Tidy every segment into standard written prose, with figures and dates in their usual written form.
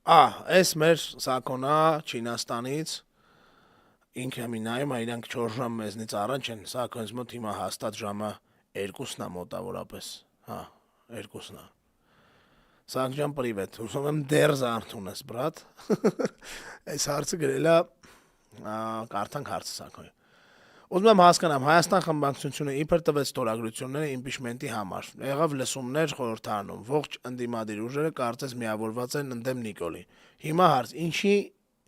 Այս մեր Սակոնա Չինաստանից ինքը մի նայում է իրանք 4 ժամ մեզնից առաջ են, Սակոնից մոտ հիմա հաստատ ժամը 2-ն է մոտավորապես, 2-ն է։ Սակ ջան, պրիվետ, ուսում եմ դեռ զարթուն ես, բրատ, այս հարցը գրել է, կարդանք հարցը Սակոնի։ Ուզում եմ հասկանամ, Հայաստան խմբակցությունը իբր տվեց ստորագրությունները իմպիչմենտի համար, եղավ լսումներ խորհրդարանում, ողջ ընդդիմադիր ուժերը կարծես միավորված են ընդդեմ Նիկոլի։ Հիմա հարց, ինչի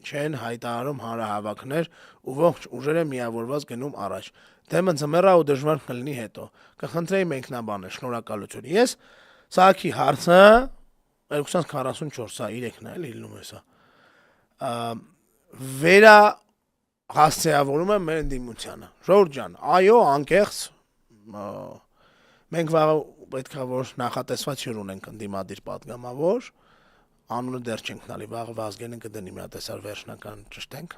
չեն հայտարարում հանրահավաքներ ու ողջ ուժերը միավորված գնում առաջ։ Դեմը ձմեռա ու դժվար կլինի հետո։ Կխնդրեի մեկնաբանը, շնորհակալություն։ Ես Սակի հարցը 244-ա 3-ն է, լինում է սա։ Վերա հասցեավորում եմ մեր ընդդիմությանը։ Ժողովուրդ ջան, այո, անկեղծ մենք վաղը պետք է որ նախատեսված հյուր ունենք ընդդիմադիր պատգամավոր, անունը դեռ չենք տալի, վաղը Վազգենը կդնի մի հատ այսար վերջնական ճշտենք։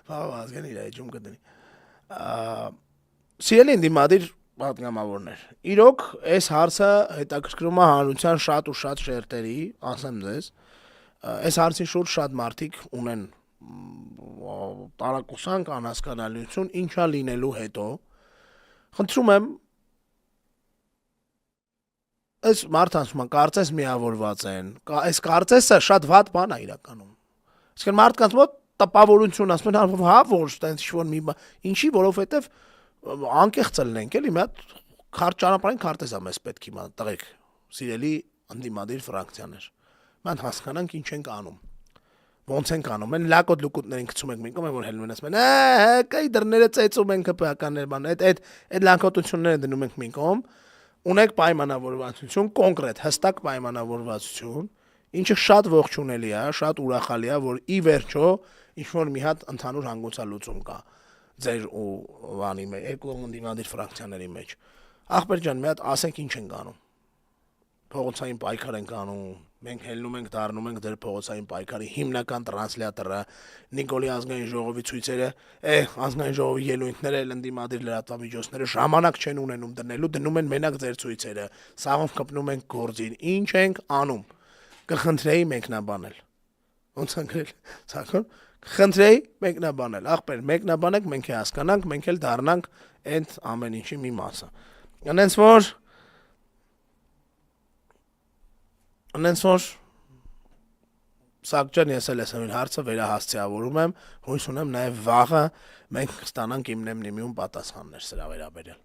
Վաղը Վազգենը իր էջում կդնի։ Սիրելի ընդդիմադիր պատգամավորներ, իրոք այս հարցը հետաքրքրում է հանրության շատ ու շատ շերտերի, ասեմ ձեզ, այս հարցի շուրջ շատ մարդիկ ունեն տարակուսանք, անհասկանալիություն, ինչա լինելու հետո, խնդրում եմ, այս մարդ ասում են, կարծես միավորված են, այս կարծեսը շատ վատ բան է իրականում, այսքան մարդկանց մոտ տպավորություն ասում են, որ ինչ-որ մի բան, ինչի, որովհետև անկեղծ լինենք, էլի մի հատ ճանապարհին քարտեզ է մեզ պետք հիմա, տղեկ, սիրելի ընդդիմադիր ֆրակցիաներ, մենք հասկանանք ինչ ենք անում։ Ոնց ենք անում, են լակոտ լուկուտներին գցում ենք մինկում, որ հելնում են ասում են, կայ դռները ծեծում ենք ՀՊՀ-ականներ բան, այդ լանկոտությունները դնում ենք մինկում, ունեք պայմանավորվածություն, կոնկրետ, հստակ պայմանավորվածություն, ինչը շատ ողջունելի է, շատ ուրախալի է, որ ի վերջո ինչ-որ մի հատ ընդհանուր հանգուցալուծում կա ձեր ու վանի մեջ, երկու ընդդիմադիր ֆրակցիաների մեջ։ Ախպեր ջան, մի հատ ասենք ինչ ենք անում։ Փողոցային պայքար ենք անում, մենք հելնում ենք, դառնում ենք դեր փողոցային պայքարի հիմնական տրանսլյատորը, Նիկոլի ազգային ժողովի ցույցերը, ազգային ժողովի ելույթները, ընդդիմադիր լրատվամիջոցները ժամանակ չեն ունենում դնելու, դնում են մենակ ձեր ցույցերը, սաղով կպնում ենք գործին, ինչ ենք անում, կխնդրեի մեկնաբանել, ոնց են գրել, Սակոն, կխնդրեի մեկնաբանել, ախպեր, մեկնաբանեք, մենք է հասկանանք, մենք էլ դառնանք այդ ամեն ինչի մի մասը, Անենց որ Սակ ջան, ես էլ ես այն հարցը վերահասցեավորում եմ, հույս ունեմ նաև վաղը մենք կստանանք իմնեմ նիմիում պատասխաններ սրա վերաբերյալ։